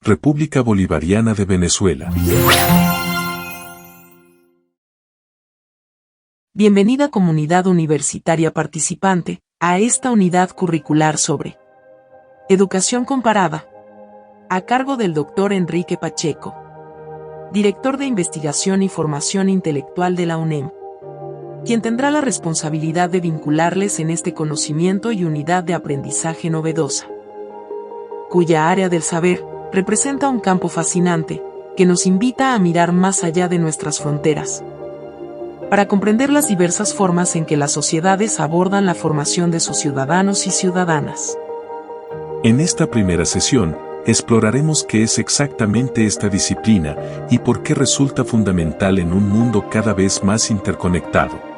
República Bolivariana de Venezuela. Bienvenida comunidad universitaria participante a esta unidad curricular sobre Educación Comparada, a cargo del Dr. Enrique Pacheco, director de Investigación y Formación Intelectual de la UNEM, quien tendrá la responsabilidad de vincularles en este conocimiento y unidad de aprendizaje novedosa, cuya área del saber representa un campo fascinante que nos invita a mirar más allá de nuestras fronteras, para comprender las diversas formas en que las sociedades abordan la formación de sus ciudadanos y ciudadanas. En esta primera sesión, exploraremos qué es exactamente esta disciplina y por qué resulta fundamental en un mundo cada vez más interconectado.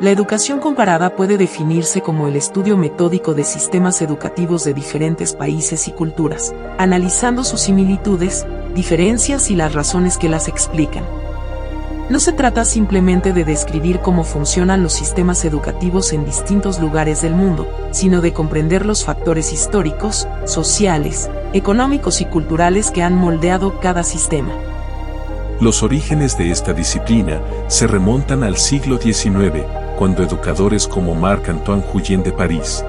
La educación comparada puede definirse como el estudio metódico de sistemas educativos de diferentes países y culturas, analizando sus similitudes, diferencias y las razones que las explican. No se trata simplemente de describir cómo funcionan los sistemas educativos en distintos lugares del mundo, sino de comprender los factores históricos, sociales, económicos y culturales que han moldeado cada sistema. Los orígenes de esta disciplina se remontan al siglo XIX, cuando educadores como Marc-Antoine Jullien de París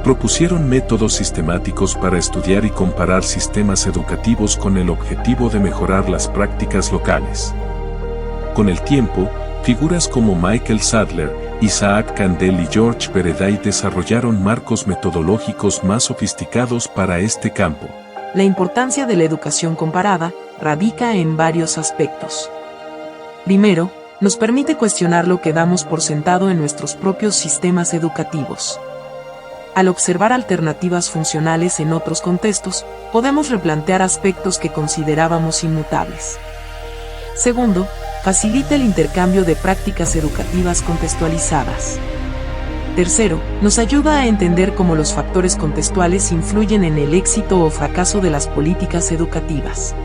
propusieron métodos sistemáticos para estudiar y comparar sistemas educativos con el objetivo de mejorar las prácticas locales. Con el tiempo, figuras como Michael Sadler, Isaac Kandel y George Bereday desarrollaron marcos metodológicos más sofisticados para este campo. La importancia de la educación comparada radica en varios aspectos. Primero, nos permite cuestionar lo que damos por sentado en nuestros propios sistemas educativos. Al observar alternativas funcionales en otros contextos, podemos replantear aspectos que considerábamos inmutables. Segundo, facilita el intercambio de prácticas educativas contextualizadas. Tercero, nos ayuda a entender cómo los factores contextuales influyen en el éxito o fracaso de las políticas educativas.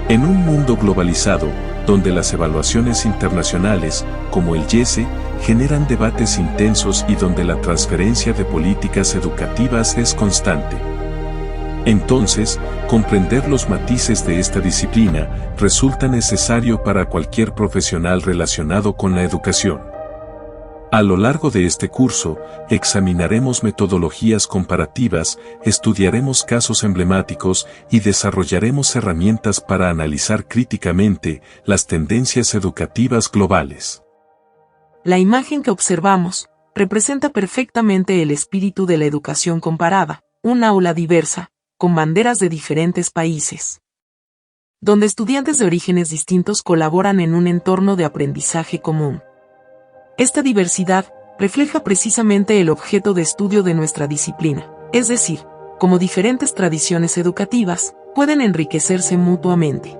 En un mundo globalizado, donde las evaluaciones internacionales, como el IESE, generan debates intensos y donde la transferencia de políticas educativas es constante. Entonces, comprender los matices de esta disciplina resulta necesario para cualquier profesional relacionado con la educación. A lo largo de este curso, examinaremos metodologías comparativas, estudiaremos casos emblemáticos y desarrollaremos herramientas para analizar críticamente las tendencias educativas globales. La imagen que observamos representa perfectamente el espíritu de la educación comparada, un aula diversa, con banderas de diferentes países, donde estudiantes de orígenes distintos colaboran en un entorno de aprendizaje común. Esta diversidad refleja precisamente el objeto de estudio de nuestra disciplina, es decir, cómo diferentes tradiciones educativas pueden enriquecerse mutuamente.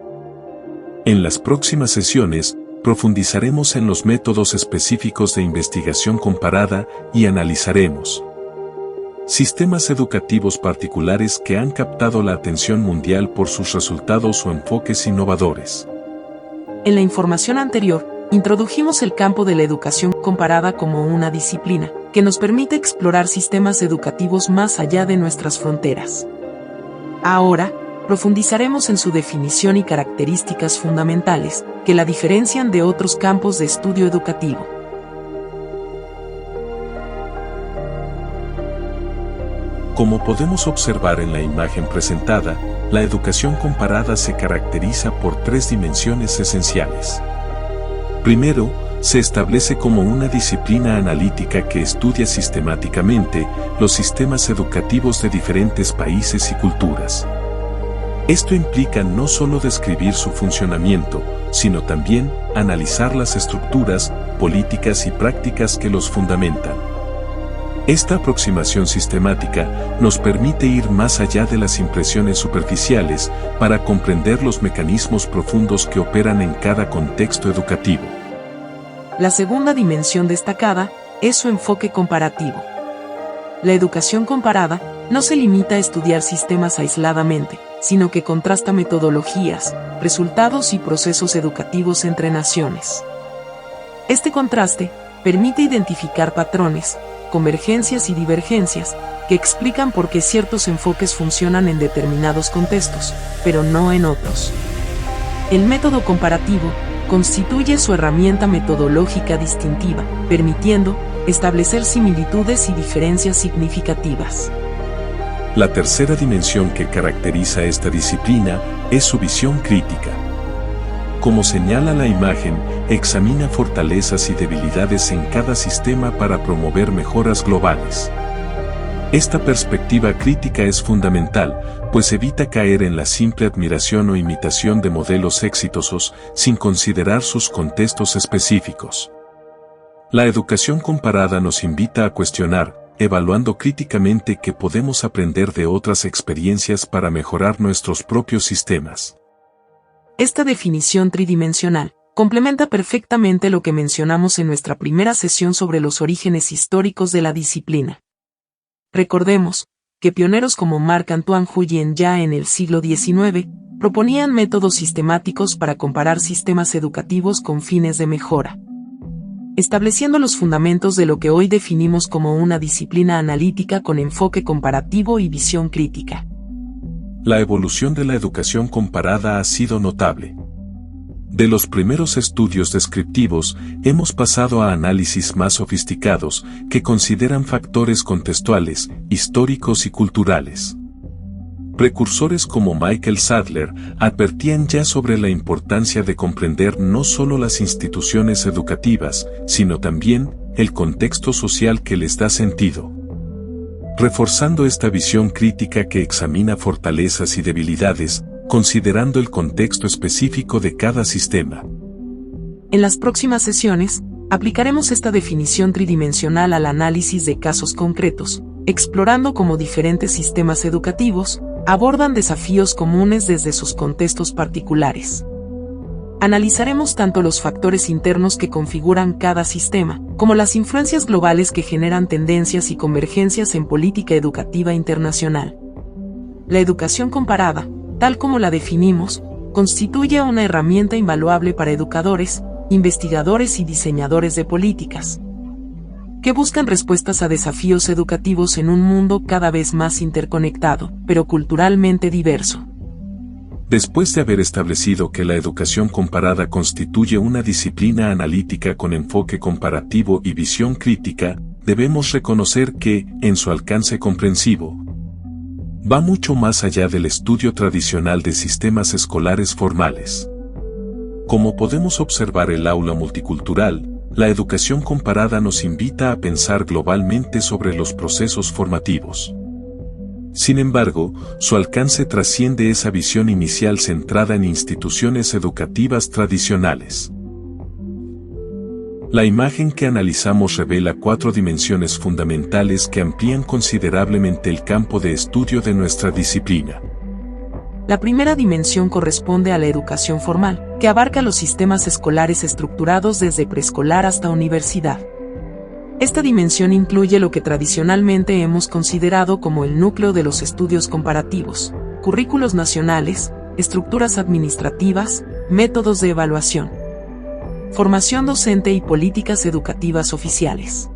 En las próximas sesiones, profundizaremos en los métodos específicos de investigación comparada y analizaremos sistemas educativos particulares que han captado la atención mundial por sus resultados o enfoques innovadores. En la información anterior, introdujimos el campo de la educación comparada como una disciplina que nos permite explorar sistemas educativos más allá de nuestras fronteras. Ahora, profundizaremos en su definición y características fundamentales que la diferencian de otros campos de estudio educativo. Como podemos observar en la imagen presentada, la educación comparada se caracteriza por tres dimensiones esenciales. Primero, se establece como una disciplina analítica que estudia sistemáticamente los sistemas educativos de diferentes países y culturas. Esto implica no solo describir su funcionamiento, sino también analizar las estructuras, políticas y prácticas que los fundamentan. Esta aproximación sistemática nos permite ir más allá de las impresiones superficiales para comprender los mecanismos profundos que operan en cada contexto educativo. La segunda dimensión destacada es su enfoque comparativo. La educación comparada no se limita a estudiar sistemas aisladamente, sino que contrasta metodologías, resultados y procesos educativos entre naciones. Este contraste permite identificar patrones, convergencias y divergencias, que explican por qué ciertos enfoques funcionan en determinados contextos, pero no en otros. El método comparativo constituye su herramienta metodológica distintiva, permitiendo establecer similitudes y diferencias significativas. La tercera dimensión que caracteriza esta disciplina es su visión crítica. Como señala la imagen, examina fortalezas y debilidades en cada sistema para promover mejoras globales. Esta perspectiva crítica es fundamental, pues evita caer en la simple admiración o imitación de modelos exitosos sin considerar sus contextos específicos. La educación comparada nos invita a cuestionar, evaluando críticamente qué podemos aprender de otras experiencias para mejorar nuestros propios sistemas. Esta definición tridimensional complementa perfectamente lo que mencionamos en nuestra primera sesión sobre los orígenes históricos de la disciplina. Recordemos que pioneros como Marc-Antoine Jullien ya en el siglo XIX proponían métodos sistemáticos para comparar sistemas educativos con fines de mejora, estableciendo los fundamentos de lo que hoy definimos como una disciplina analítica con enfoque comparativo y visión crítica. La evolución de la educación comparada ha sido notable. De los primeros estudios descriptivos, hemos pasado a análisis más sofisticados que consideran factores contextuales, históricos y culturales. Precursores como Michael Sadler advertían ya sobre la importancia de comprender no solo las instituciones educativas, sino también el contexto social que les da sentido. Reforzando esta visión crítica que examina fortalezas y debilidades, considerando el contexto específico de cada sistema. En las próximas sesiones, aplicaremos esta definición tridimensional al análisis de casos concretos, explorando cómo diferentes sistemas educativos abordan desafíos comunes desde sus contextos particulares. Analizaremos tanto los factores internos que configuran cada sistema, como las influencias globales que generan tendencias y convergencias en política educativa internacional. La educación comparada, tal como la definimos, constituye una herramienta invaluable para educadores, investigadores y diseñadores de políticas, que buscan respuestas a desafíos educativos en un mundo cada vez más interconectado, pero culturalmente diverso. Después de haber establecido que la educación comparada constituye una disciplina analítica con enfoque comparativo y visión crítica, debemos reconocer que, en su alcance comprensivo, va mucho más allá del estudio tradicional de sistemas escolares formales. Como podemos observar el aula multicultural, la educación comparada nos invita a pensar globalmente sobre los procesos formativos. Sin embargo, su alcance trasciende esa visión inicial centrada en instituciones educativas tradicionales. La imagen que analizamos revela 4 dimensiones fundamentales que amplían considerablemente el campo de estudio de nuestra disciplina. La primera dimensión corresponde a la educación formal, que abarca los sistemas escolares estructurados desde preescolar hasta universidad. Esta dimensión incluye lo que tradicionalmente hemos considerado como el núcleo de los estudios comparativos: currículos nacionales, estructuras administrativas, métodos de evaluación, formación docente y políticas educativas oficiales.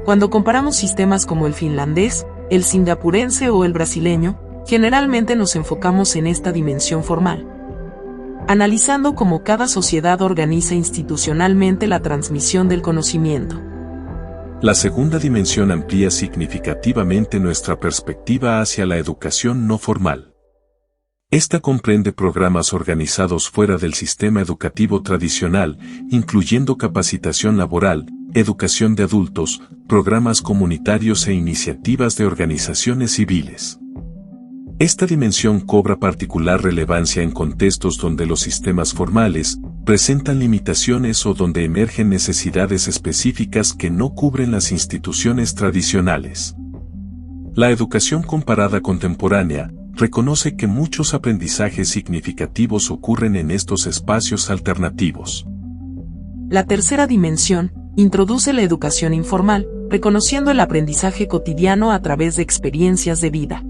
Cuando comparamos sistemas como el finlandés, el singapurense o el brasileño, generalmente nos enfocamos en esta dimensión formal, analizando cómo cada sociedad organiza institucionalmente la transmisión del conocimiento. La segunda dimensión amplía significativamente nuestra perspectiva hacia la educación no formal. Esta comprende programas organizados fuera del sistema educativo tradicional, incluyendo capacitación laboral, educación de adultos, programas comunitarios e iniciativas de organizaciones civiles. Esta dimensión cobra particular relevancia en contextos donde los sistemas formales presentan limitaciones o donde emergen necesidades específicas que no cubren las instituciones tradicionales. La educación comparada contemporánea reconoce que muchos aprendizajes significativos ocurren en estos espacios alternativos. La tercera dimensión introduce la educación informal, reconociendo el aprendizaje cotidiano a través de experiencias de vida.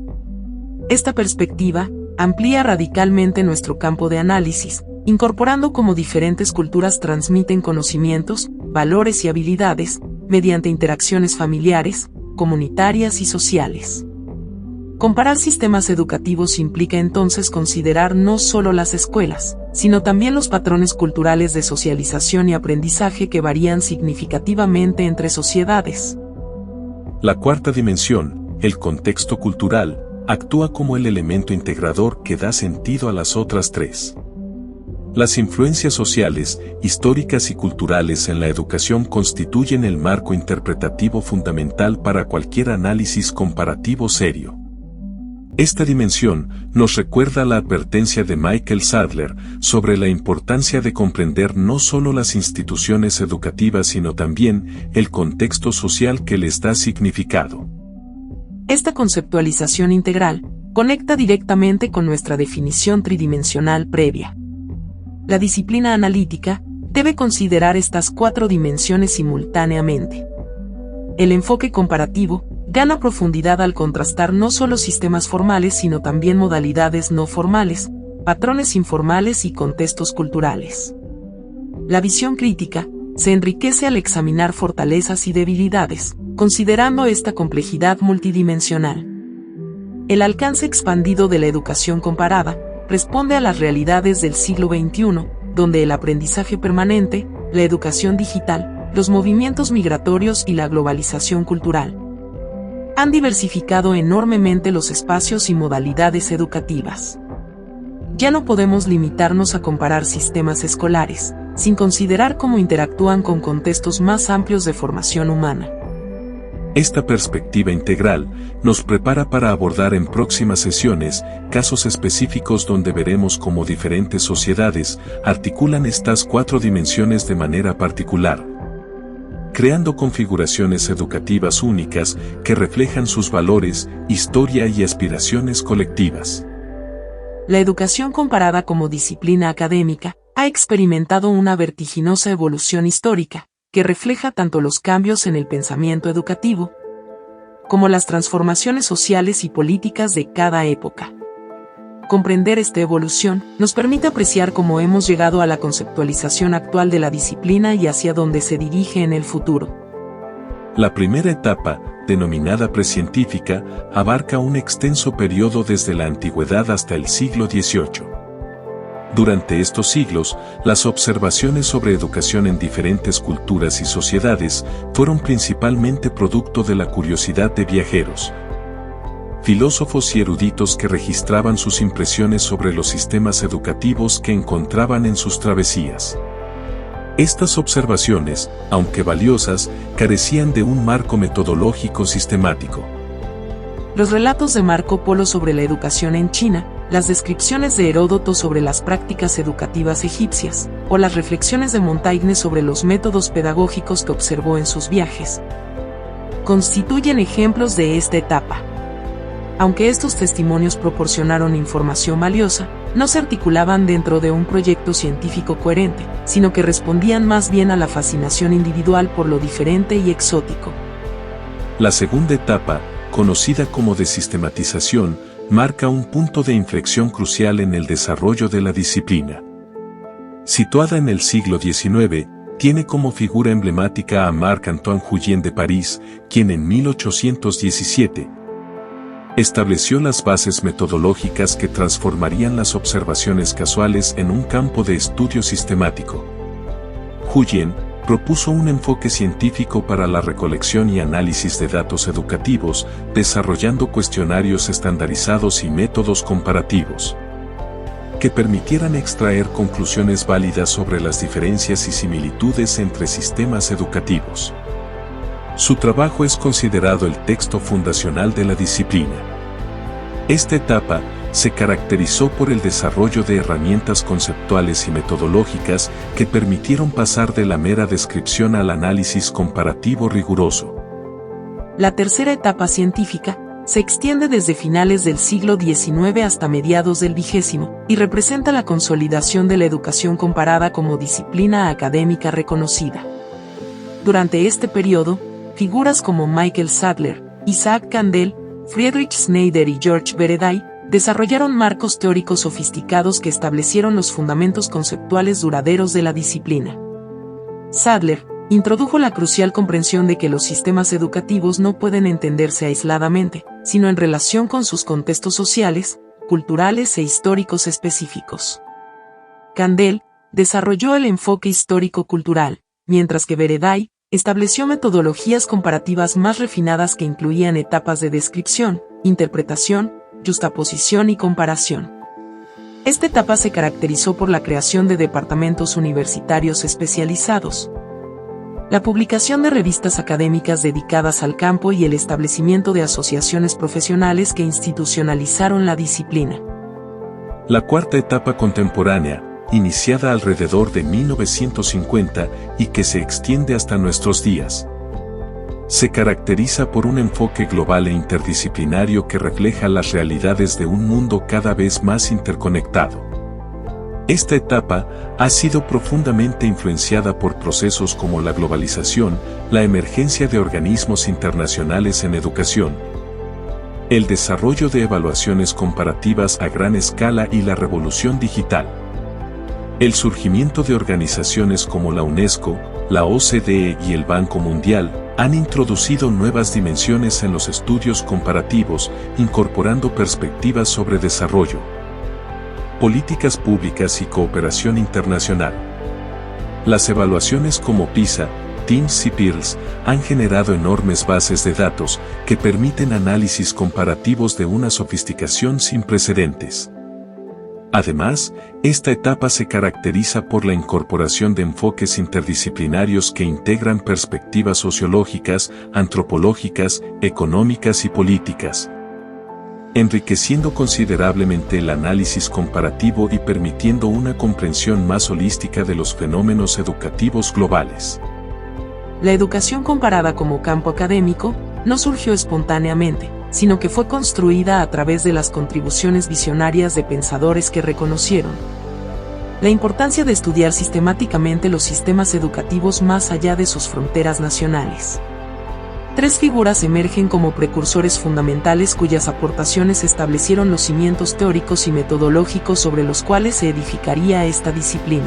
Esta perspectiva amplía radicalmente nuestro campo de análisis, incorporando cómo diferentes culturas transmiten conocimientos, valores y habilidades, mediante interacciones familiares, comunitarias y sociales. Comparar sistemas educativos implica entonces considerar no solo las escuelas, sino también los patrones culturales de socialización y aprendizaje que varían significativamente entre sociedades. La cuarta dimensión, el contexto cultural, actúa como el elemento integrador que da sentido a las otras tres. Las influencias sociales, históricas y culturales en la educación constituyen el marco interpretativo fundamental para cualquier análisis comparativo serio. Esta dimensión nos recuerda la advertencia de Michael Sadler sobre la importancia de comprender no solo las instituciones educativas sino también el contexto social que les da significado. Esta conceptualización integral conecta directamente con nuestra definición tridimensional previa. La disciplina analítica debe considerar estas cuatro dimensiones simultáneamente. El enfoque comparativo gana profundidad al contrastar no solo sistemas formales sino también modalidades no formales, patrones informales y contextos culturales. La visión crítica se enriquece al examinar fortalezas y debilidades, considerando esta complejidad multidimensional. El alcance expandido de la educación comparada responde a las realidades del siglo XXI, donde el aprendizaje permanente, la educación digital, los movimientos migratorios y la globalización cultural han diversificado enormemente los espacios y modalidades educativas. Ya no podemos limitarnos a comparar sistemas escolares, sin considerar cómo interactúan con contextos más amplios de formación humana. Esta perspectiva integral nos prepara para abordar en próximas sesiones casos específicos donde veremos cómo diferentes sociedades articulan estas cuatro dimensiones de manera particular, creando configuraciones educativas únicas que reflejan sus valores, historia y aspiraciones colectivas. La educación comparada como disciplina académica ha experimentado una vertiginosa evolución histórica, que refleja tanto los cambios en el pensamiento educativo, como las transformaciones sociales y políticas de cada época. Comprender esta evolución nos permite apreciar cómo hemos llegado a la conceptualización actual de la disciplina y hacia dónde se dirige en el futuro. La primera etapa, denominada precientífica, abarca un extenso periodo desde la antigüedad hasta el siglo XVIII. Durante estos siglos, las observaciones sobre educación en diferentes culturas y sociedades fueron principalmente producto de la curiosidad de viajeros, filósofos y eruditos que registraban sus impresiones sobre los sistemas educativos que encontraban en sus travesías. Estas observaciones, aunque valiosas, carecían de un marco metodológico sistemático. Los relatos de Marco Polo sobre la educación en China, las descripciones de Heródoto sobre las prácticas educativas egipcias, o las reflexiones de Montaigne sobre los métodos pedagógicos que observó en sus viajes, constituyen ejemplos de esta etapa. Aunque estos testimonios proporcionaron información valiosa, no se articulaban dentro de un proyecto científico coherente, sino que respondían más bien a la fascinación individual por lo diferente y exótico. La segunda etapa, conocida como de sistematización, marca un punto de inflexión crucial en el desarrollo de la disciplina. Situada en el siglo XIX, tiene como figura emblemática a Marc-Antoine Jullien de París, quien en 1817 estableció las bases metodológicas que transformarían las observaciones casuales en un campo de estudio sistemático. Jullien propuso un enfoque científico para la recolección y análisis de datos educativos, desarrollando cuestionarios estandarizados y métodos comparativos que permitieran extraer conclusiones válidas sobre las diferencias y similitudes entre sistemas educativos. Su trabajo es considerado el texto fundacional de la disciplina. Esta etapa se caracterizó por el desarrollo de herramientas conceptuales y metodológicas que permitieron pasar de la mera descripción al análisis comparativo riguroso. La tercera etapa científica se extiende desde finales del siglo XIX hasta mediados del XX y representa la consolidación de la educación comparada como disciplina académica reconocida. Durante este periodo, figuras como Michael Sadler, Isaac Kandel, Friedrich Schneider y George Bereday desarrollaron marcos teóricos sofisticados que establecieron los fundamentos conceptuales duraderos de la disciplina. Sadler introdujo la crucial comprensión de que los sistemas educativos no pueden entenderse aisladamente, sino en relación con sus contextos sociales, culturales e históricos específicos. Candel desarrolló el enfoque histórico-cultural, mientras que Vereday estableció metodologías comparativas más refinadas que incluían etapas de descripción, interpretación, yuxtaposición y comparación. Esta etapa se caracterizó por la creación de departamentos universitarios especializados, la publicación de revistas académicas dedicadas al campo y el establecimiento de asociaciones profesionales que institucionalizaron la disciplina. La cuarta etapa contemporánea, iniciada alrededor de 1950 y que se extiende hasta nuestros días, se caracteriza por un enfoque global e interdisciplinario que refleja las realidades de un mundo cada vez más interconectado. Esta etapa ha sido profundamente influenciada por procesos como la globalización, la emergencia de organismos internacionales en educación, el desarrollo de evaluaciones comparativas a gran escala y la revolución digital. El surgimiento de organizaciones como la UNESCO, la OCDE y el Banco Mundial han introducido nuevas dimensiones en los estudios comparativos, incorporando perspectivas sobre desarrollo, políticas públicas y cooperación internacional. Las evaluaciones como PISA, TIMSS y PIRLS han generado enormes bases de datos que permiten análisis comparativos de una sofisticación sin precedentes. Además, esta etapa se caracteriza por la incorporación de enfoques interdisciplinarios que integran perspectivas sociológicas, antropológicas, económicas y políticas, enriqueciendo considerablemente el análisis comparativo y permitiendo una comprensión más holística de los fenómenos educativos globales. La educación comparada como campo académico no surgió espontáneamente, sino que fue construida a través de las contribuciones visionarias de pensadores que reconocieron la importancia de estudiar sistemáticamente los sistemas educativos más allá de sus fronteras nacionales. Tres figuras emergen como precursores fundamentales cuyas aportaciones establecieron los cimientos teóricos y metodológicos sobre los cuales se edificaría esta disciplina.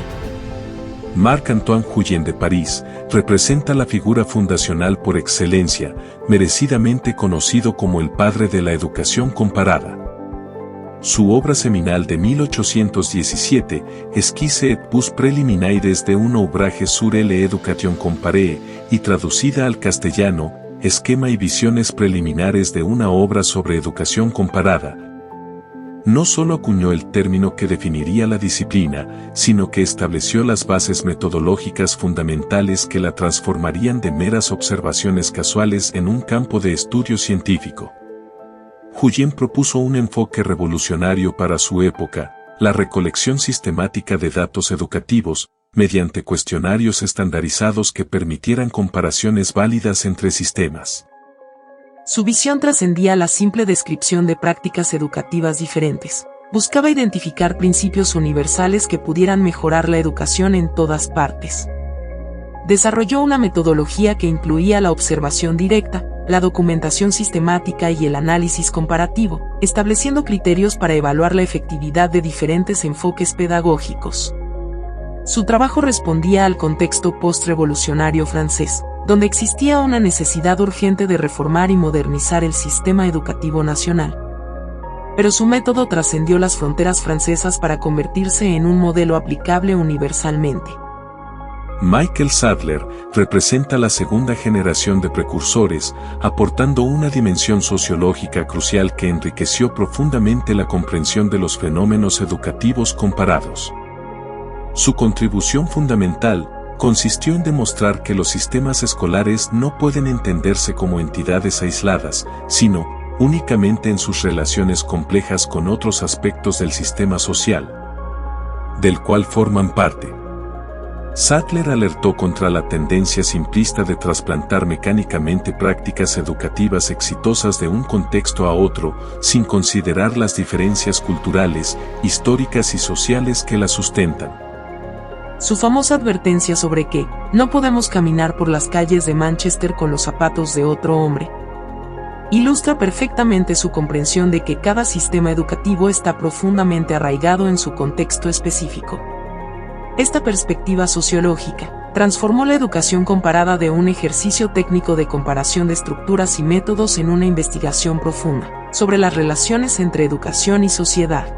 Marc-Antoine Jullien de París representa la figura fundacional por excelencia, merecidamente conocido como el padre de la educación comparada. Su obra seminal de 1817, Esquisse et bus préliminaires de un ouvrage sur l'éducation comparée, y traducida al castellano, Esquema y visiones preliminares de una obra sobre educación comparada, no solo acuñó el término que definiría la disciplina, sino que estableció las bases metodológicas fundamentales que la transformarían de meras observaciones casuales en un campo de estudio científico. Jullien propuso un enfoque revolucionario para su época, la recolección sistemática de datos educativos, mediante cuestionarios estandarizados que permitieran comparaciones válidas entre sistemas. Su visión trascendía la simple descripción de prácticas educativas diferentes. Buscaba identificar principios universales que pudieran mejorar la educación en todas partes. Desarrolló una metodología que incluía la observación directa, la documentación sistemática y el análisis comparativo, estableciendo criterios para evaluar la efectividad de diferentes enfoques pedagógicos. Su trabajo respondía al contexto post-revolucionario francés, donde existía una necesidad urgente de reformar y modernizar el sistema educativo nacional. Pero su método trascendió las fronteras francesas para convertirse en un modelo aplicable universalmente. Michael Sadler representa la segunda generación de precursores, aportando una dimensión sociológica crucial que enriqueció profundamente la comprensión de los fenómenos educativos comparados. Su contribución fundamental consistió en demostrar que los sistemas escolares no pueden entenderse como entidades aisladas, sino únicamente en sus relaciones complejas con otros aspectos del sistema social, del cual forman parte. Sadler alertó contra la tendencia simplista de trasplantar mecánicamente prácticas educativas exitosas de un contexto a otro, sin considerar las diferencias culturales, históricas y sociales que las sustentan. Su famosa advertencia sobre que no podemos caminar por las calles de Manchester con los zapatos de otro hombre ilustra perfectamente su comprensión de que cada sistema educativo está profundamente arraigado en su contexto específico. Esta perspectiva sociológica transformó la educación comparada de un ejercicio técnico de comparación de estructuras y métodos en una investigación profunda sobre las relaciones entre educación y sociedad.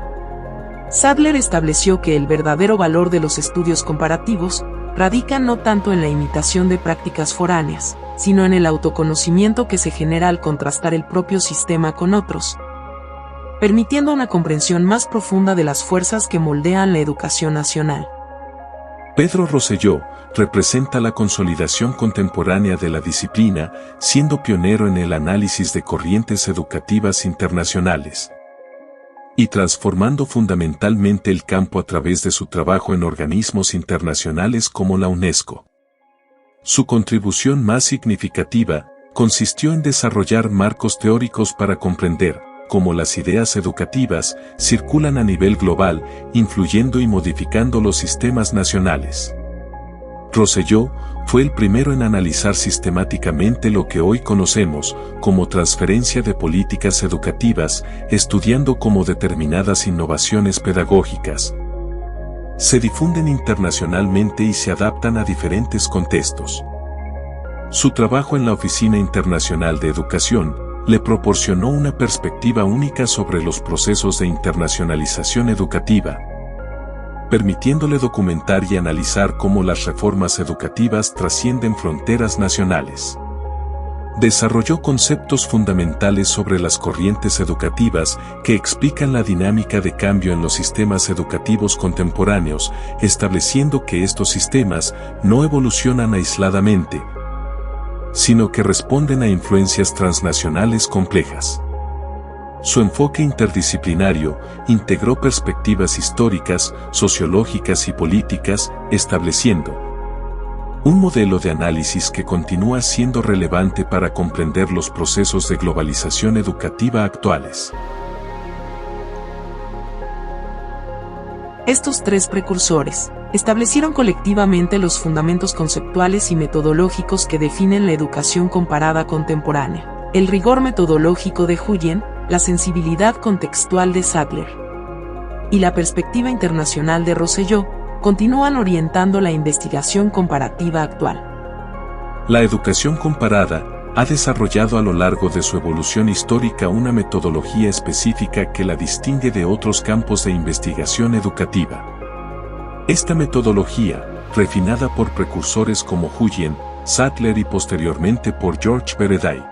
Sadler estableció que el verdadero valor de los estudios comparativos radica no tanto en la imitación de prácticas foráneas, sino en el autoconocimiento que se genera al contrastar el propio sistema con otros, permitiendo una comprensión más profunda de las fuerzas que moldean la educación nacional. Pedro Rosselló representa la consolidación contemporánea de la disciplina, siendo pionero en el análisis de corrientes educativas internacionales y transformando fundamentalmente el campo a través de su trabajo en organismos internacionales como la UNESCO. Su contribución más significativa consistió en desarrollar marcos teóricos para comprender cómo las ideas educativas circulan a nivel global, influyendo y modificando los sistemas nacionales. Rosselló fue el primero en analizar sistemáticamente lo que hoy conocemos como transferencia de políticas educativas, estudiando cómo determinadas innovaciones pedagógicas se difunden internacionalmente y se adaptan a diferentes contextos. Su trabajo en la Oficina Internacional de Educación le proporcionó una perspectiva única sobre los procesos de internacionalización educativa, permitiéndole documentar y analizar cómo las reformas educativas trascienden fronteras nacionales. Desarrolló conceptos fundamentales sobre las corrientes educativas que explican la dinámica de cambio en los sistemas educativos contemporáneos, estableciendo que estos sistemas no evolucionan aisladamente, sino que responden a influencias transnacionales complejas. Su enfoque interdisciplinario integró perspectivas históricas, sociológicas y políticas, estableciendo un modelo de análisis que continúa siendo relevante para comprender los procesos de globalización educativa actuales. Estos tres precursores establecieron colectivamente los fundamentos conceptuales y metodológicos que definen la educación comparada contemporánea, el rigor metodológico de Huyen, la sensibilidad contextual de Sadler y la perspectiva internacional de Rosselló continúan orientando la investigación comparativa actual. La educación comparada ha desarrollado a lo largo de su evolución histórica una metodología específica que la distingue de otros campos de investigación educativa. Esta metodología, refinada por precursores como Huyen, Sadler y posteriormente por George Bereday,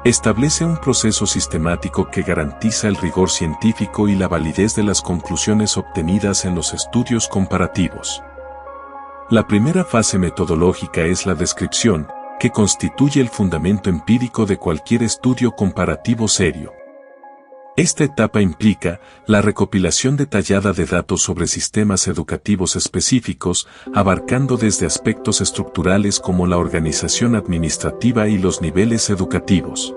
establece un proceso sistemático que garantiza el rigor científico y la validez de las conclusiones obtenidas en los estudios comparativos. La primera fase metodológica es la descripción, que constituye el fundamento empírico de cualquier estudio comparativo serio. Esta etapa implica la recopilación detallada de datos sobre sistemas educativos específicos, abarcando desde aspectos estructurales como la organización administrativa y los niveles educativos,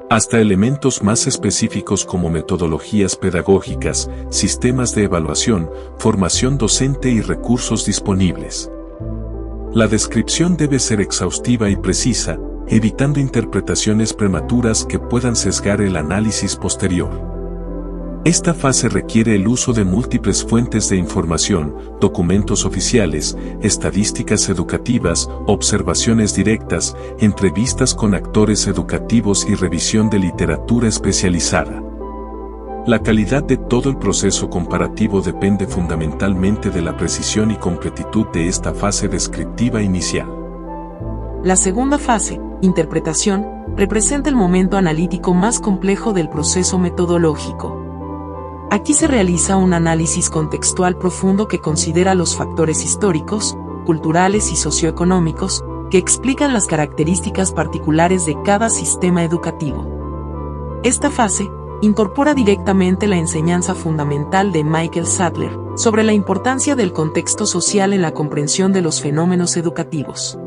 hasta elementos más específicos como metodologías pedagógicas, sistemas de evaluación, formación docente y recursos disponibles. La descripción debe ser exhaustiva y precisa, evitando interpretaciones prematuras que puedan sesgar el análisis posterior. Esta fase requiere el uso de múltiples fuentes de información, documentos oficiales, estadísticas educativas, observaciones directas, entrevistas con actores educativos y revisión de literatura especializada. La calidad de todo el proceso comparativo depende fundamentalmente de la precisión y completitud de esta fase descriptiva inicial. La segunda fase, interpretación, representa el momento analítico más complejo del proceso metodológico. Aquí se realiza un análisis contextual profundo que considera los factores históricos, culturales y socioeconómicos que explican las características particulares de cada sistema educativo. Esta fase incorpora directamente la enseñanza fundamental de Michael Sadler sobre la importancia del contexto social en la comprensión de los fenómenos educativos.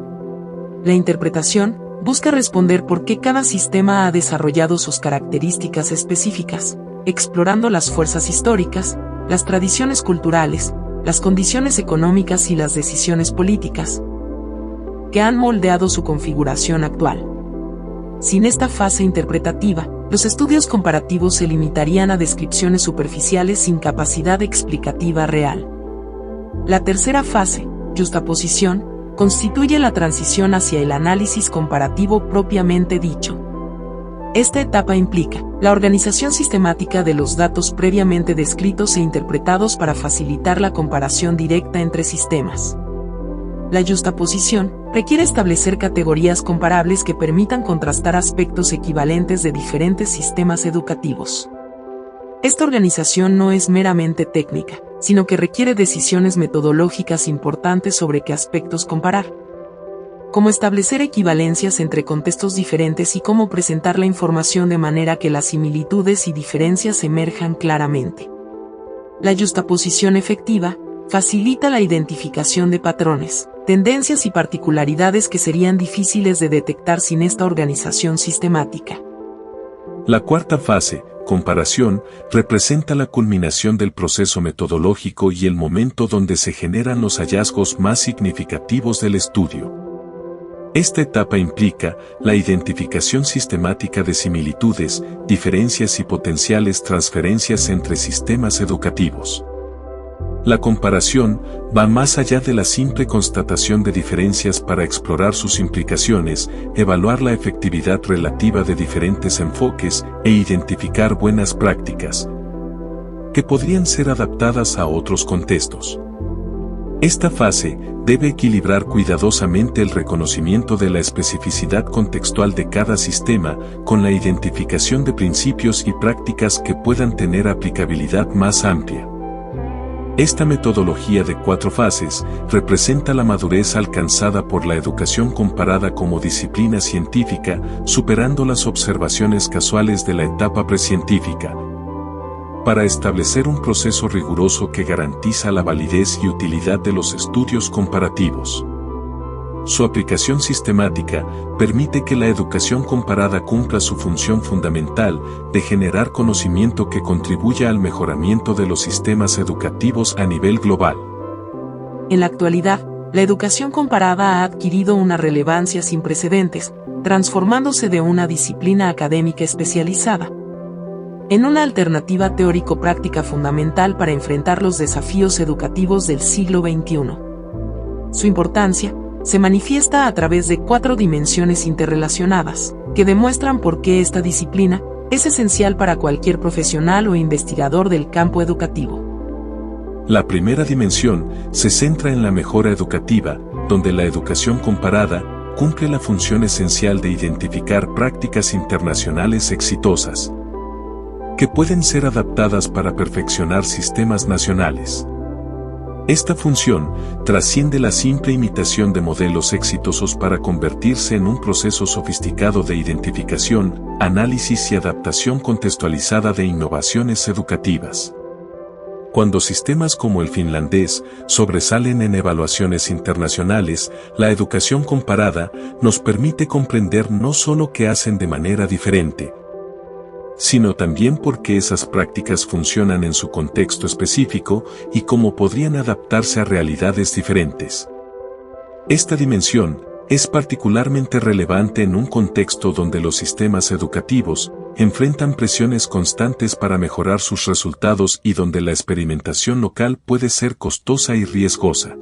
La interpretación busca responder por qué cada sistema ha desarrollado sus características específicas, explorando las fuerzas históricas, las tradiciones culturales, las condiciones económicas y las decisiones políticas que han moldeado su configuración actual. Sin esta fase interpretativa, los estudios comparativos se limitarían a descripciones superficiales sin capacidad explicativa real. La tercera fase, Yuxtaposición, constituye la transición hacia el análisis comparativo propiamente dicho. Esta etapa implica la organización sistemática de los datos previamente descritos e interpretados para facilitar la comparación directa entre sistemas. La yuxtaposición requiere establecer categorías comparables que permitan contrastar aspectos equivalentes de diferentes sistemas educativos. Esta organización no es meramente técnica, sino que requiere decisiones metodológicas importantes sobre qué aspectos comparar, cómo establecer equivalencias entre contextos diferentes y cómo presentar la información de manera que las similitudes y diferencias emerjan claramente. La yuxtaposición efectiva facilita la identificación de patrones, tendencias y particularidades que serían difíciles de detectar sin esta organización sistemática. La cuarta fase, comparación, representa la culminación del proceso metodológico y el momento donde se generan los hallazgos más significativos del estudio. Esta etapa implica la identificación sistemática de similitudes, diferencias y potenciales transferencias entre sistemas educativos. La comparación va más allá de la simple constatación de diferencias para explorar sus implicaciones, evaluar la efectividad relativa de diferentes enfoques e identificar buenas prácticas que podrían ser adaptadas a otros contextos. Esta fase debe equilibrar cuidadosamente el reconocimiento de la especificidad contextual de cada sistema con la identificación de principios y prácticas que puedan tener aplicabilidad más amplia. Esta metodología de 4 fases representa la madurez alcanzada por la educación comparada como disciplina científica, superando las observaciones casuales de la etapa precientífica, para establecer un proceso riguroso que garantiza la validez y utilidad de los estudios comparativos. Su aplicación sistemática permite que la educación comparada cumpla su función fundamental de generar conocimiento que contribuya al mejoramiento de los sistemas educativos a nivel global. En la actualidad, la educación comparada ha adquirido una relevancia sin precedentes, transformándose de una disciplina académica especializada en una alternativa teórico-práctica fundamental para enfrentar los desafíos educativos del siglo XXI. Su importancia se manifiesta a través de 4 dimensiones interrelacionadas, que demuestran por qué esta disciplina es esencial para cualquier profesional o investigador del campo educativo. La primera dimensión se centra en la mejora educativa, donde la educación comparada cumple la función esencial de identificar prácticas internacionales exitosas, que pueden ser adaptadas para perfeccionar sistemas nacionales. Esta función trasciende la simple imitación de modelos exitosos para convertirse en un proceso sofisticado de identificación, análisis y adaptación contextualizada de innovaciones educativas. Cuando sistemas como el finlandés sobresalen en evaluaciones internacionales, la educación comparada nos permite comprender no solo qué hacen de manera diferente, sino también por qué esas prácticas funcionan en su contexto específico y cómo podrían adaptarse a realidades diferentes. Esta dimensión es particularmente relevante en un contexto donde los sistemas educativos enfrentan presiones constantes para mejorar sus resultados y donde la experimentación local puede ser costosa y riesgosa.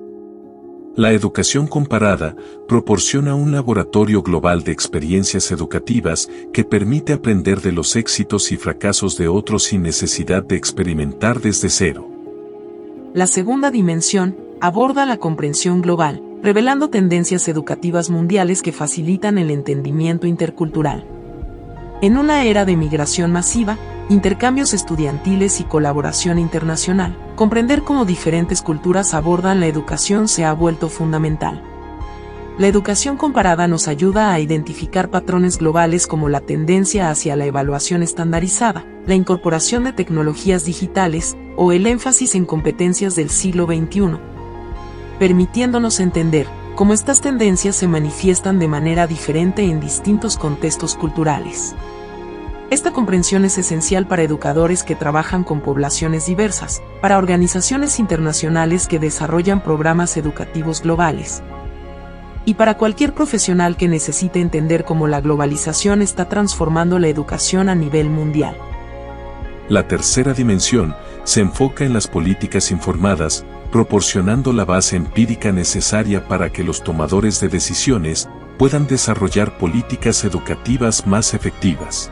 La educación comparada proporciona un laboratorio global de experiencias educativas que permite aprender de los éxitos y fracasos de otros sin necesidad de experimentar desde cero. La segunda dimensión aborda la comprensión global, revelando tendencias educativas mundiales que facilitan el entendimiento intercultural. En una era de migración masiva, intercambios estudiantiles y colaboración internacional, comprender cómo diferentes culturas abordan la educación se ha vuelto fundamental. La educación comparada nos ayuda a identificar patrones globales como la tendencia hacia la evaluación estandarizada, la incorporación de tecnologías digitales o el énfasis en competencias del siglo XXI, permitiéndonos entender cómo estas tendencias se manifiestan de manera diferente en distintos contextos culturales. Esta comprensión es esencial para educadores que trabajan con poblaciones diversas, para organizaciones internacionales que desarrollan programas educativos globales, y para cualquier profesional que necesite entender cómo la globalización está transformando la educación a nivel mundial. La tercera dimensión se enfoca en las políticas informadas, proporcionando la base empírica necesaria para que los tomadores de decisiones puedan desarrollar políticas educativas más efectivas.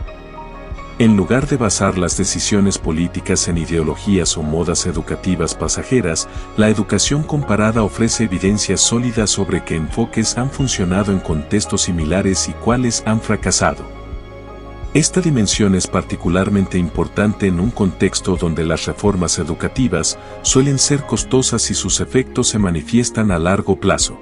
En lugar de basar las decisiones políticas en ideologías o modas educativas pasajeras, la educación comparada ofrece evidencias sólidas sobre qué enfoques han funcionado en contextos similares y cuáles han fracasado. Esta dimensión es particularmente importante en un contexto donde las reformas educativas suelen ser costosas y sus efectos se manifiestan a largo plazo.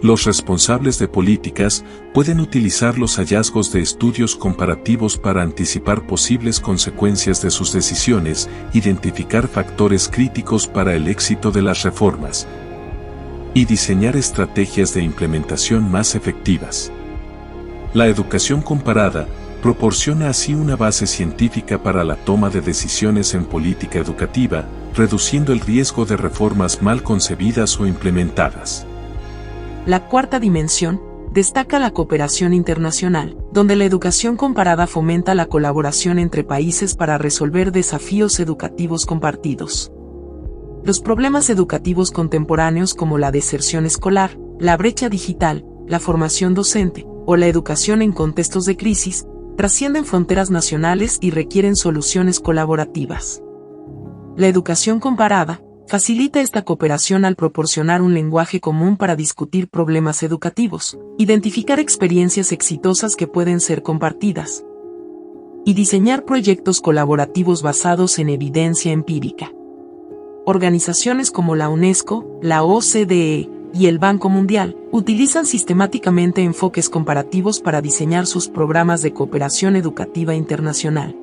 Los responsables de políticas pueden utilizar los hallazgos de estudios comparativos para anticipar posibles consecuencias de sus decisiones, identificar factores críticos para el éxito de las reformas y diseñar estrategias de implementación más efectivas. La educación comparada proporciona así una base científica para la toma de decisiones en política educativa, reduciendo el riesgo de reformas mal concebidas o implementadas. La cuarta dimensión destaca la cooperación internacional, donde la educación comparada fomenta la colaboración entre países para resolver desafíos educativos compartidos. Los problemas educativos contemporáneos como la deserción escolar, la brecha digital, la formación docente o la educación en contextos de crisis trascienden fronteras nacionales y requieren soluciones colaborativas. La educación comparada facilita esta cooperación al proporcionar un lenguaje común para discutir problemas educativos, identificar experiencias exitosas que pueden ser compartidas y diseñar proyectos colaborativos basados en evidencia empírica. Organizaciones como la UNESCO, la OCDE y el Banco Mundial utilizan sistemáticamente enfoques comparativos para diseñar sus programas de cooperación educativa internacional.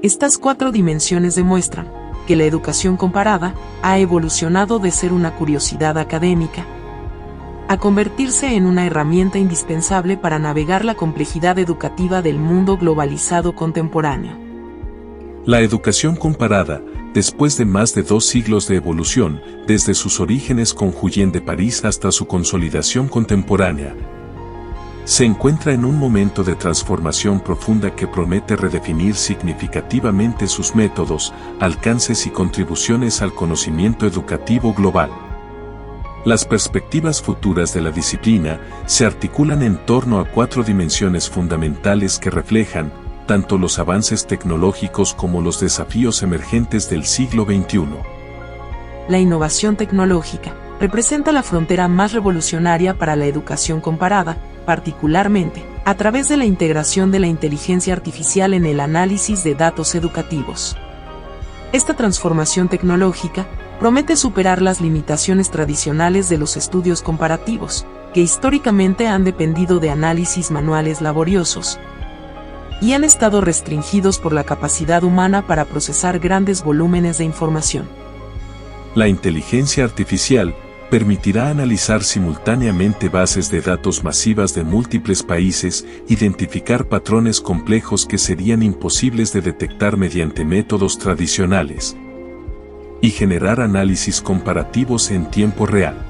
Estas cuatro dimensiones demuestran que la educación comparada ha evolucionado de ser una curiosidad académica a convertirse en una herramienta indispensable para navegar la complejidad educativa del mundo globalizado contemporáneo. La educación comparada, después de más de 2 siglos de evolución, desde sus orígenes con Julián de París hasta su consolidación contemporánea, se encuentra en un momento de transformación profunda que promete redefinir significativamente sus métodos, alcances y contribuciones al conocimiento educativo global. Las perspectivas futuras de la disciplina se articulan en torno a 4 dimensiones fundamentales que reflejan tanto los avances tecnológicos como los desafíos emergentes del siglo XXI. La innovación tecnológica representa la frontera más revolucionaria para la educación comparada, particularmente a través de la integración de la inteligencia artificial en el análisis de datos educativos. Esta transformación tecnológica promete superar las limitaciones tradicionales de los estudios comparativos, que históricamente han dependido de análisis manuales laboriosos y han estado restringidos por la capacidad humana para procesar grandes volúmenes de información. La inteligencia artificial permitirá analizar simultáneamente bases de datos masivas de múltiples países, identificar patrones complejos que serían imposibles de detectar mediante métodos tradicionales, y generar análisis comparativos en tiempo real.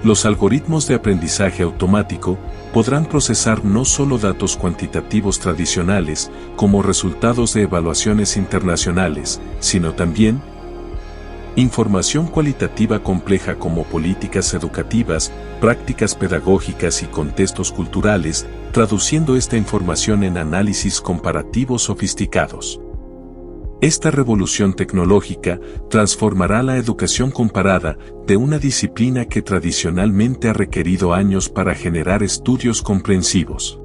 Los algoritmos de aprendizaje automático podrán procesar no solo datos cuantitativos tradicionales, como resultados de evaluaciones internacionales, sino también información cualitativa compleja como políticas educativas, prácticas pedagógicas y contextos culturales, traduciendo esta información en análisis comparativos sofisticados. Esta revolución tecnológica transformará la educación comparada de una disciplina que tradicionalmente ha requerido años para generar estudios comprensivos,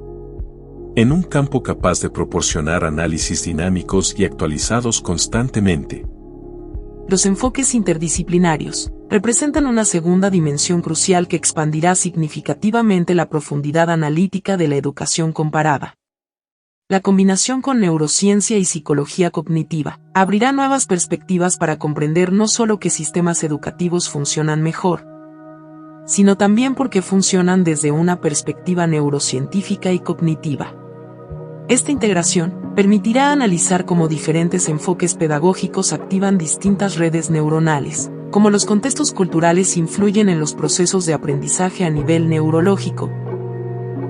en un campo capaz de proporcionar análisis dinámicos y actualizados constantemente. Los enfoques interdisciplinarios representan una segunda dimensión crucial que expandirá significativamente la profundidad analítica de la educación comparada. La combinación con neurociencia y psicología cognitiva abrirá nuevas perspectivas para comprender no solo qué sistemas educativos funcionan mejor, sino también por qué funcionan desde una perspectiva neurocientífica y cognitiva. Esta integración permitirá analizar cómo diferentes enfoques pedagógicos activan distintas redes neuronales, cómo los contextos culturales influyen en los procesos de aprendizaje a nivel neurológico,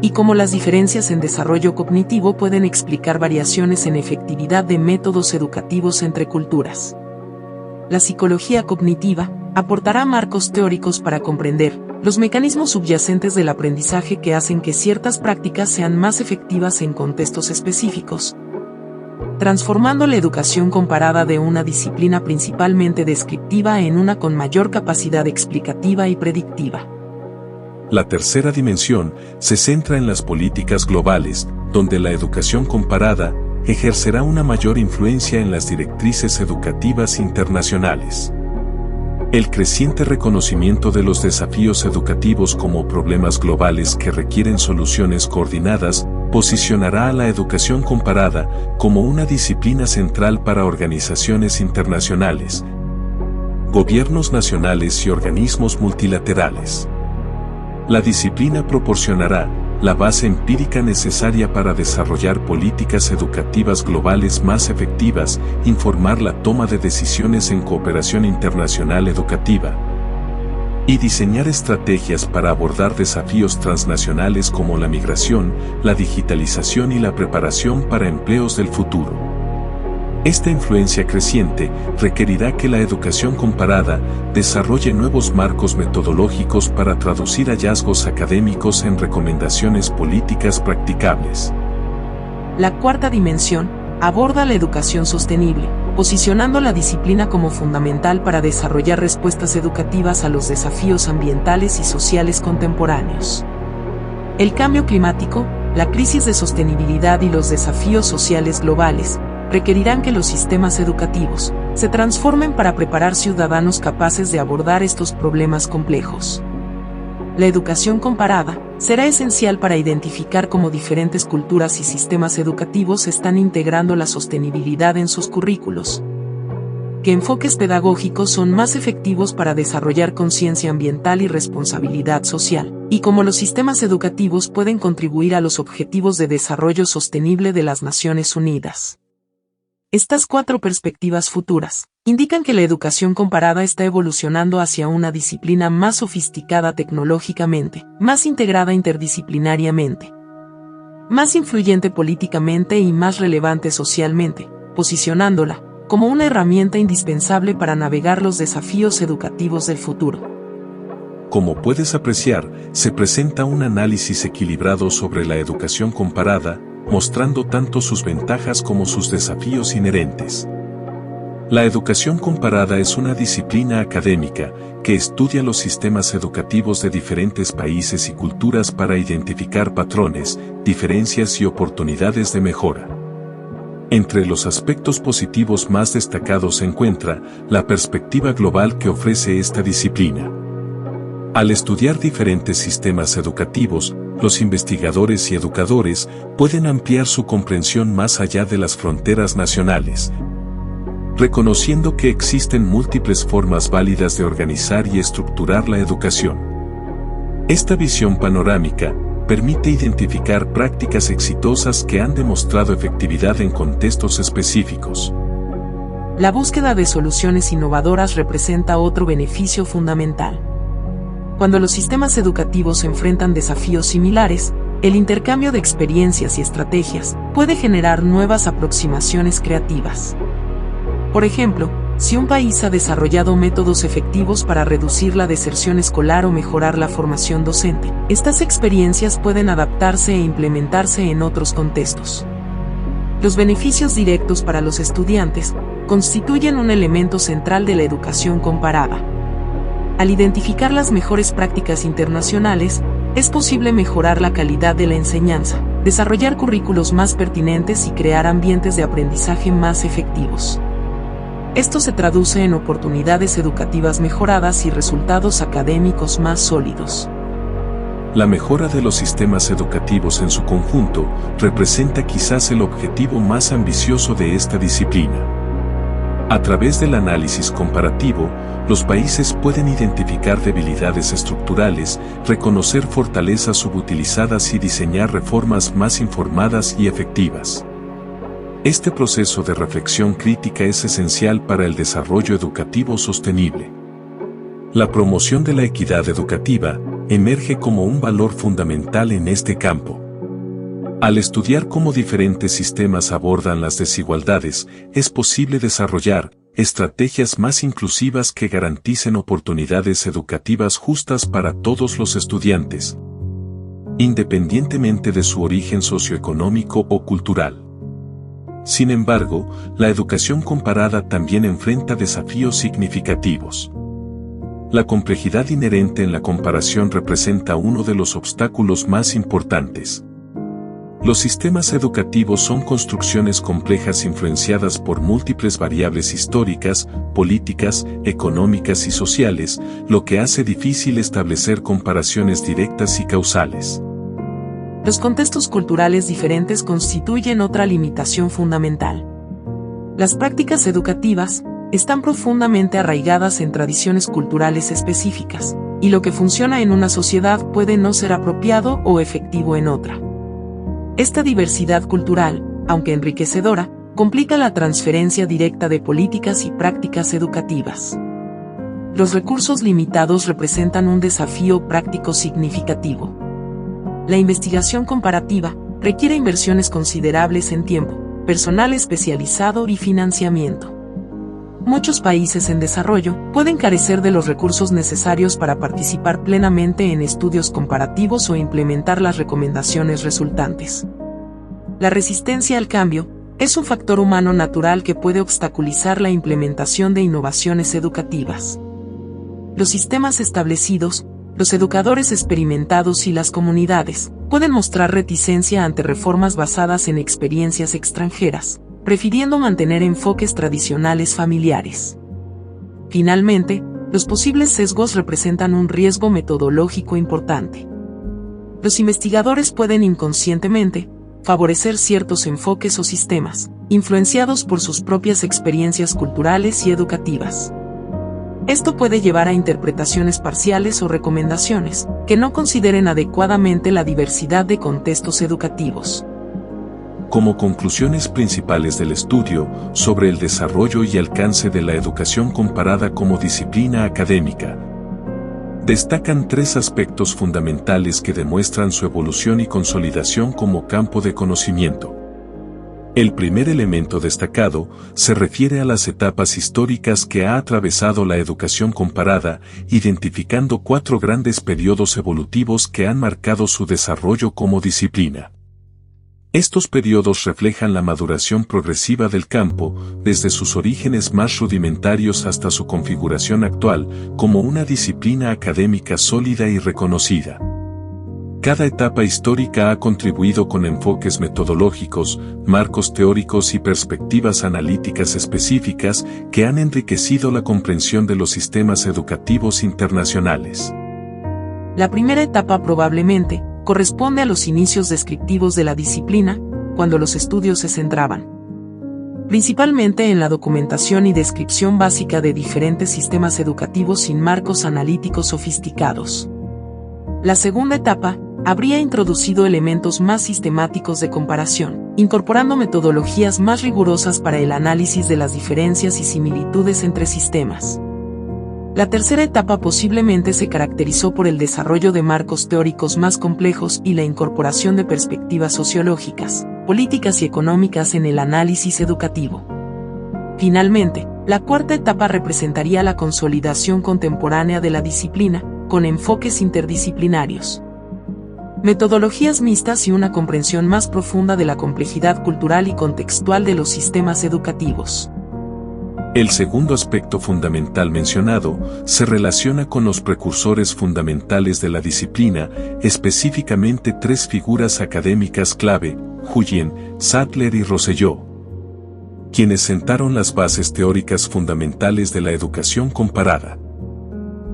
y cómo las diferencias en desarrollo cognitivo pueden explicar variaciones en efectividad de métodos educativos entre culturas. la psicología cognitiva aportará marcos teóricos para comprender los mecanismos subyacentes del aprendizaje que hacen que ciertas prácticas sean más efectivas en contextos específicos, transformando la educación comparada de una disciplina principalmente descriptiva en una con mayor capacidad explicativa y predictiva. La tercera dimensión se centra en las políticas globales, donde la educación comparada ejercerá una mayor influencia en las directrices educativas internacionales. El creciente reconocimiento de los desafíos educativos como problemas globales que requieren soluciones coordinadas posicionará a la educación comparada como una disciplina central para organizaciones internacionales, gobiernos nacionales y organismos multilaterales. La disciplina proporcionará la base empírica necesaria para desarrollar políticas educativas globales más efectivas, informar la toma de decisiones en cooperación internacional educativa y diseñar estrategias para abordar desafíos transnacionales como la migración, la digitalización y la preparación para empleos del futuro. Esta influencia creciente requerirá que la educación comparada desarrolle nuevos marcos metodológicos para traducir hallazgos académicos en recomendaciones políticas practicables. La cuarta dimensión aborda la educación sostenible, posicionando la disciplina como fundamental para desarrollar respuestas educativas a los desafíos ambientales y sociales contemporáneos. El cambio climático, la crisis de sostenibilidad y los desafíos sociales globales requerirán que los sistemas educativos se transformen para preparar ciudadanos capaces de abordar estos problemas complejos. La educación comparada será esencial para identificar cómo diferentes culturas y sistemas educativos están integrando la sostenibilidad en sus currículos, qué enfoques pedagógicos son más efectivos para desarrollar conciencia ambiental y responsabilidad social, y cómo los sistemas educativos pueden contribuir a los objetivos de desarrollo sostenible de las Naciones Unidas. Estas cuatro perspectivas futuras indican que la educación comparada está evolucionando hacia una disciplina más sofisticada tecnológicamente, más integrada interdisciplinariamente, más influyente políticamente y más relevante socialmente, posicionándola como una herramienta indispensable para navegar los desafíos educativos del futuro. Como puedes apreciar, se presenta un análisis equilibrado sobre la educación comparada, mostrando tanto sus ventajas como sus desafíos inherentes. La educación comparada es una disciplina académica que estudia los sistemas educativos de diferentes países y culturas para identificar patrones, diferencias y oportunidades de mejora. Entre los aspectos positivos más destacados se encuentra la perspectiva global que ofrece esta disciplina. Al estudiar diferentes sistemas educativos, los investigadores y educadores pueden ampliar su comprensión más allá de las fronteras nacionales, reconociendo que existen múltiples formas válidas de organizar y estructurar la educación. Esta visión panorámica permite identificar prácticas exitosas que han demostrado efectividad en contextos específicos. La búsqueda de soluciones innovadoras representa otro beneficio fundamental. Cuando los sistemas educativos enfrentan desafíos similares, el intercambio de experiencias y estrategias puede generar nuevas aproximaciones creativas. Por ejemplo, si un país ha desarrollado métodos efectivos para reducir la deserción escolar o mejorar la formación docente, estas experiencias pueden adaptarse e implementarse en otros contextos. Los beneficios directos para los estudiantes constituyen un elemento central de la educación comparada. Al identificar las mejores prácticas internacionales, es posible mejorar la calidad de la enseñanza, desarrollar currículos más pertinentes y crear ambientes de aprendizaje más efectivos. Esto se traduce en oportunidades educativas mejoradas y resultados académicos más sólidos. La mejora de los sistemas educativos en su conjunto representa quizás el objetivo más ambicioso de esta disciplina. A través del análisis comparativo, los países pueden identificar debilidades estructurales, reconocer fortalezas subutilizadas y diseñar reformas más informadas y efectivas. Este proceso de reflexión crítica es esencial para el desarrollo educativo sostenible. La promoción de la equidad educativa emerge como un valor fundamental en este campo. Al estudiar cómo diferentes sistemas abordan las desigualdades, es posible desarrollar estrategias más inclusivas que garanticen oportunidades educativas justas para todos los estudiantes, independientemente de su origen socioeconómico o cultural. Sin embargo, la educación comparada también enfrenta desafíos significativos. La complejidad inherente en la comparación representa uno de los obstáculos más importantes. Los sistemas educativos son construcciones complejas influenciadas por múltiples variables históricas, políticas, económicas y sociales, lo que hace difícil establecer comparaciones directas y causales. Los contextos culturales diferentes constituyen otra limitación fundamental. Las prácticas educativas están profundamente arraigadas en tradiciones culturales específicas, y lo que funciona en una sociedad puede no ser apropiado o efectivo en otra. Esta diversidad cultural, aunque enriquecedora, complica la transferencia directa de políticas y prácticas educativas. Los recursos limitados representan un desafío práctico significativo. La investigación comparativa requiere inversiones considerables en tiempo, personal especializado y financiamiento. Muchos países en desarrollo pueden carecer de los recursos necesarios para participar plenamente en estudios comparativos o implementar las recomendaciones resultantes. La resistencia al cambio es un factor humano natural que puede obstaculizar la implementación de innovaciones educativas. Los sistemas establecidos, los educadores experimentados y las comunidades pueden mostrar reticencia ante reformas basadas en experiencias extranjeras, prefiriendo mantener enfoques tradicionales familiares. Finalmente, los posibles sesgos representan un riesgo metodológico importante. Los investigadores pueden inconscientemente favorecer ciertos enfoques o sistemas, influenciados por sus propias experiencias culturales y educativas. Esto puede llevar a interpretaciones parciales o recomendaciones que no consideren adecuadamente la diversidad de contextos educativos. Como conclusiones principales del estudio sobre el desarrollo y alcance de la educación comparada como disciplina académica, destacan tres aspectos fundamentales que demuestran su evolución y consolidación como campo de conocimiento. El primer elemento destacado se refiere a las etapas históricas que ha atravesado la educación comparada, identificando 4 grandes periodos evolutivos que han marcado su desarrollo como disciplina. Estos periodos reflejan la maduración progresiva del campo, desde sus orígenes más rudimentarios hasta su configuración actual, como una disciplina académica sólida y reconocida. Cada etapa histórica ha contribuido con enfoques metodológicos, marcos teóricos y perspectivas analíticas específicas que han enriquecido la comprensión de los sistemas educativos internacionales. La primera etapa probablemente corresponde a los inicios descriptivos de la disciplina, cuando los estudios se centraban principalmente en la documentación y descripción básica de diferentes sistemas educativos sin marcos analíticos sofisticados. La segunda etapa habría introducido elementos más sistemáticos de comparación, incorporando metodologías más rigurosas para el análisis de las diferencias y similitudes entre sistemas. La tercera etapa posiblemente se caracterizó por el desarrollo de marcos teóricos más complejos y la incorporación de perspectivas sociológicas, políticas y económicas en el análisis educativo. Finalmente, la cuarta etapa representaría la consolidación contemporánea de la disciplina, con enfoques interdisciplinarios, metodologías mixtas y una comprensión más profunda de la complejidad cultural y contextual de los sistemas educativos. El segundo aspecto fundamental mencionado se relaciona con los precursores fundamentales de la disciplina, específicamente 3 figuras académicas clave, Huyen, Sadler y Rosselló, quienes sentaron las bases teóricas fundamentales de la educación comparada.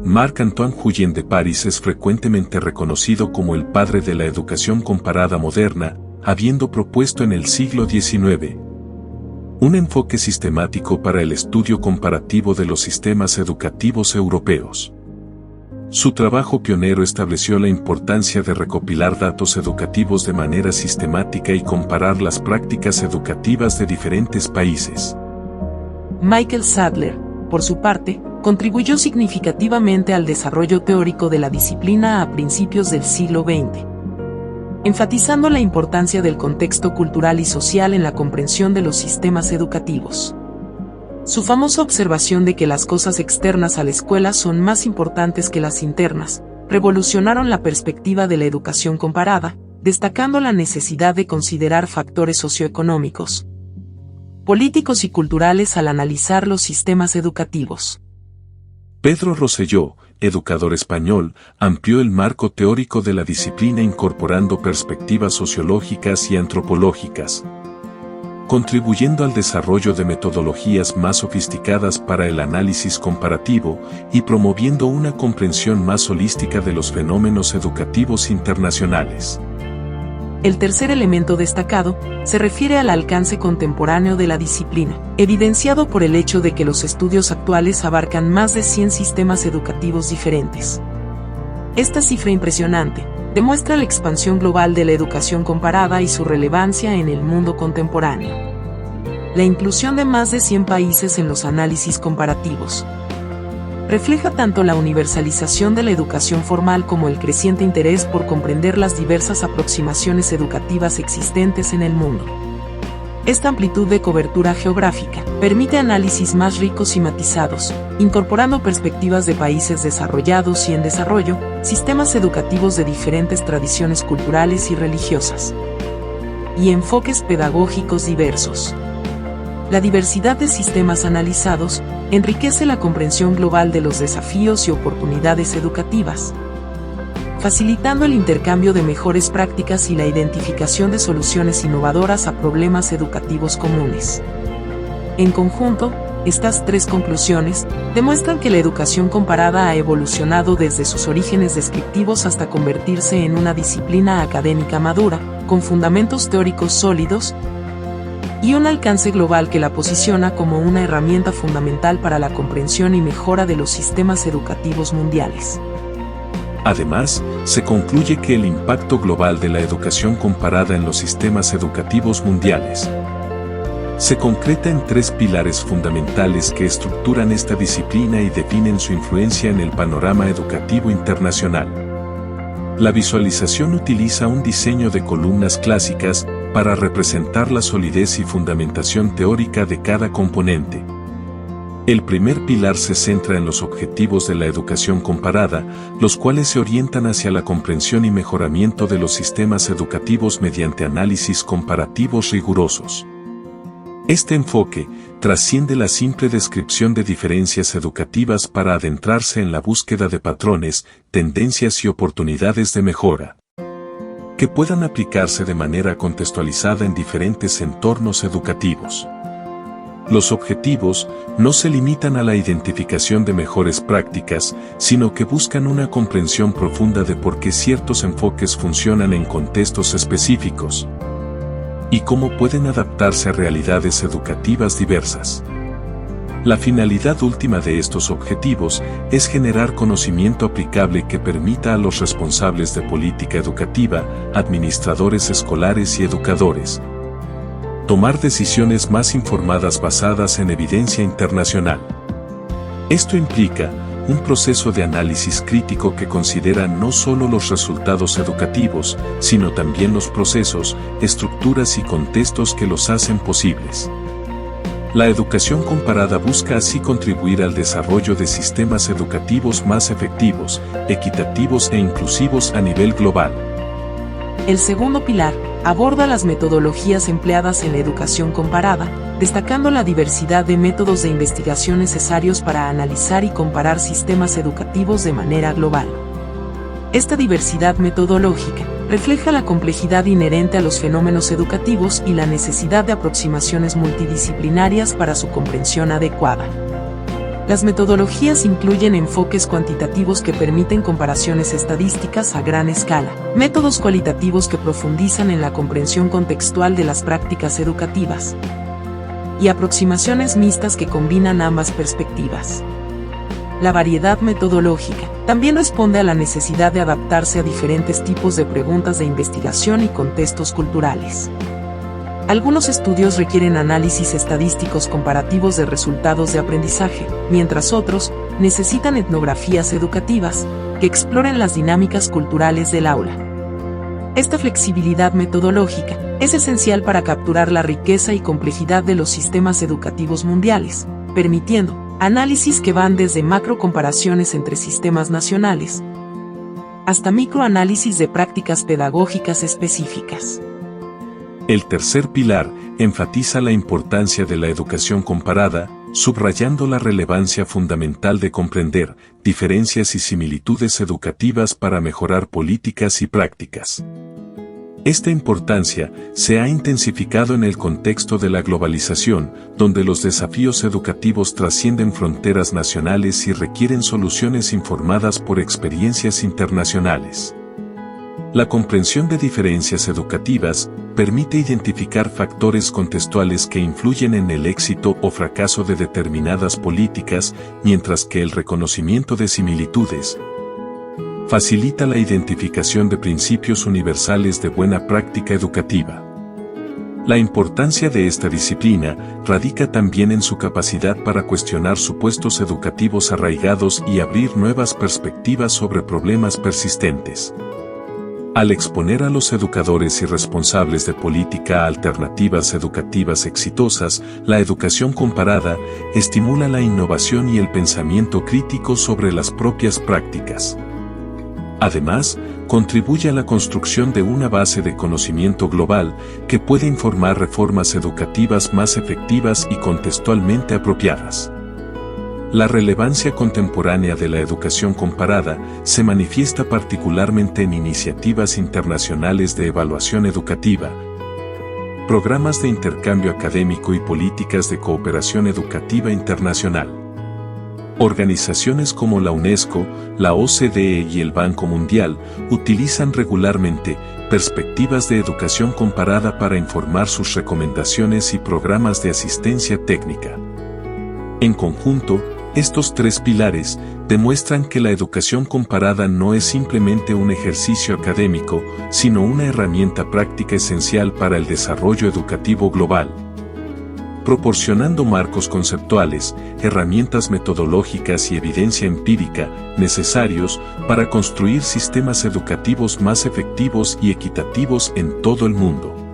Marc-Antoine Huyen de París es frecuentemente reconocido como el padre de la educación comparada moderna, habiendo propuesto en el siglo XIX un enfoque sistemático para el estudio comparativo de los sistemas educativos europeos. Su trabajo pionero estableció la importancia de recopilar datos educativos de manera sistemática y comparar las prácticas educativas de diferentes países. Michael Sadler, por su parte, contribuyó significativamente al desarrollo teórico de la disciplina a principios del siglo XX, enfatizando la importancia del contexto cultural y social en la comprensión de los sistemas educativos. Su famosa observación de que las cosas externas a la escuela son más importantes que las internas, revolucionaron la perspectiva de la educación comparada, destacando la necesidad de considerar factores socioeconómicos, políticos y culturales al analizar los sistemas educativos. Pedro Rosselló, educador español, amplió el marco teórico de la disciplina incorporando perspectivas sociológicas y antropológicas, contribuyendo al desarrollo de metodologías más sofisticadas para el análisis comparativo y promoviendo una comprensión más holística de los fenómenos educativos internacionales. El tercer elemento destacado se refiere al alcance contemporáneo de la disciplina, evidenciado por el hecho de que los estudios actuales abarcan más de 100 sistemas educativos diferentes. Esta cifra impresionante demuestra la expansión global de la educación comparada y su relevancia en el mundo contemporáneo. La inclusión de más de 100 países en los análisis comparativos refleja tanto la universalización de la educación formal como el creciente interés por comprender las diversas aproximaciones educativas existentes en el mundo. Esta amplitud de cobertura geográfica permite análisis más ricos y matizados, incorporando perspectivas de países desarrollados y en desarrollo, sistemas educativos de diferentes tradiciones culturales y religiosas, y enfoques pedagógicos diversos. La diversidad de sistemas analizados enriquece la comprensión global de los desafíos y oportunidades educativas, facilitando el intercambio de mejores prácticas y la identificación de soluciones innovadoras a problemas educativos comunes. En conjunto, estas tres conclusiones demuestran que la educación comparada ha evolucionado desde sus orígenes descriptivos hasta convertirse en una disciplina académica madura, con fundamentos teóricos sólidos, y un alcance global que la posiciona como una herramienta fundamental para la comprensión y mejora de los sistemas educativos mundiales. Además, se concluye que el impacto global de la educación comparada en los sistemas educativos mundiales se concreta en tres pilares fundamentales que estructuran esta disciplina y definen su influencia en el panorama educativo internacional. La visualización utiliza un diseño de columnas clásicas para representar la solidez y fundamentación teórica de cada componente. El primer pilar se centra en los objetivos de la educación comparada, los cuales se orientan hacia la comprensión y mejoramiento de los sistemas educativos mediante análisis comparativos rigurosos. Este enfoque trasciende la simple descripción de diferencias educativas para adentrarse en la búsqueda de patrones, tendencias y oportunidades de mejora que puedan aplicarse de manera contextualizada en diferentes entornos educativos. Los objetivos no se limitan a la identificación de mejores prácticas, sino que buscan una comprensión profunda de por qué ciertos enfoques funcionan en contextos específicos y cómo pueden adaptarse a realidades educativas diversas. La finalidad última de estos objetivos es generar conocimiento aplicable que permita a los responsables de política educativa, administradores escolares y educadores, tomar decisiones más informadas basadas en evidencia internacional. Esto implica un proceso de análisis crítico que considera no solo los resultados educativos, sino también los procesos, estructuras y contextos que los hacen posibles. La educación comparada busca así contribuir al desarrollo de sistemas educativos más efectivos, equitativos e inclusivos a nivel global. El segundo pilar aborda las metodologías empleadas en la educación comparada, destacando la diversidad de métodos de investigación necesarios para analizar y comparar sistemas educativos de manera global. Esta diversidad metodológica refleja la complejidad inherente a los fenómenos educativos y la necesidad de aproximaciones multidisciplinarias para su comprensión adecuada. Las metodologías incluyen enfoques cuantitativos que permiten comparaciones estadísticas a gran escala, métodos cualitativos que profundizan en la comprensión contextual de las prácticas educativas, y aproximaciones mixtas que combinan ambas perspectivas. La variedad metodológica también responde a la necesidad de adaptarse a diferentes tipos de preguntas de investigación y contextos culturales. Algunos estudios requieren análisis estadísticos comparativos de resultados de aprendizaje, mientras otros necesitan etnografías educativas que exploren las dinámicas culturales del aula. Esta flexibilidad metodológica es esencial para capturar la riqueza y complejidad de los sistemas educativos mundiales, permitiendo análisis que van desde macrocomparaciones entre sistemas nacionales hasta microanálisis de prácticas pedagógicas específicas. El tercer pilar enfatiza la importancia de la educación comparada, subrayando la relevancia fundamental de comprender diferencias y similitudes educativas para mejorar políticas y prácticas. Esta importancia se ha intensificado en el contexto de la globalización, donde los desafíos educativos trascienden fronteras nacionales y requieren soluciones informadas por experiencias internacionales. La comprensión de diferencias educativas permite identificar factores contextuales que influyen en el éxito o fracaso de determinadas políticas, mientras que el reconocimiento de similitudes facilita la identificación de principios universales de buena práctica educativa. La importancia de esta disciplina radica también en su capacidad para cuestionar supuestos educativos arraigados y abrir nuevas perspectivas sobre problemas persistentes. Al exponer a los educadores y responsables de política a alternativas educativas exitosas, la educación comparada estimula la innovación y el pensamiento crítico sobre las propias prácticas. Además, contribuye a la construcción de una base de conocimiento global que puede informar reformas educativas más efectivas y contextualmente apropiadas. La relevancia contemporánea de la educación comparada se manifiesta particularmente en iniciativas internacionales de evaluación educativa, programas de intercambio académico y políticas de cooperación educativa internacional. Organizaciones como la UNESCO, la OCDE y el Banco Mundial utilizan regularmente perspectivas de educación comparada para informar sus recomendaciones y programas de asistencia técnica. En conjunto, estos tres pilares demuestran que la educación comparada no es simplemente un ejercicio académico, sino una herramienta práctica esencial para el desarrollo educativo global, proporcionando marcos conceptuales, herramientas metodológicas y evidencia empírica necesarios para construir sistemas educativos más efectivos y equitativos en todo el mundo.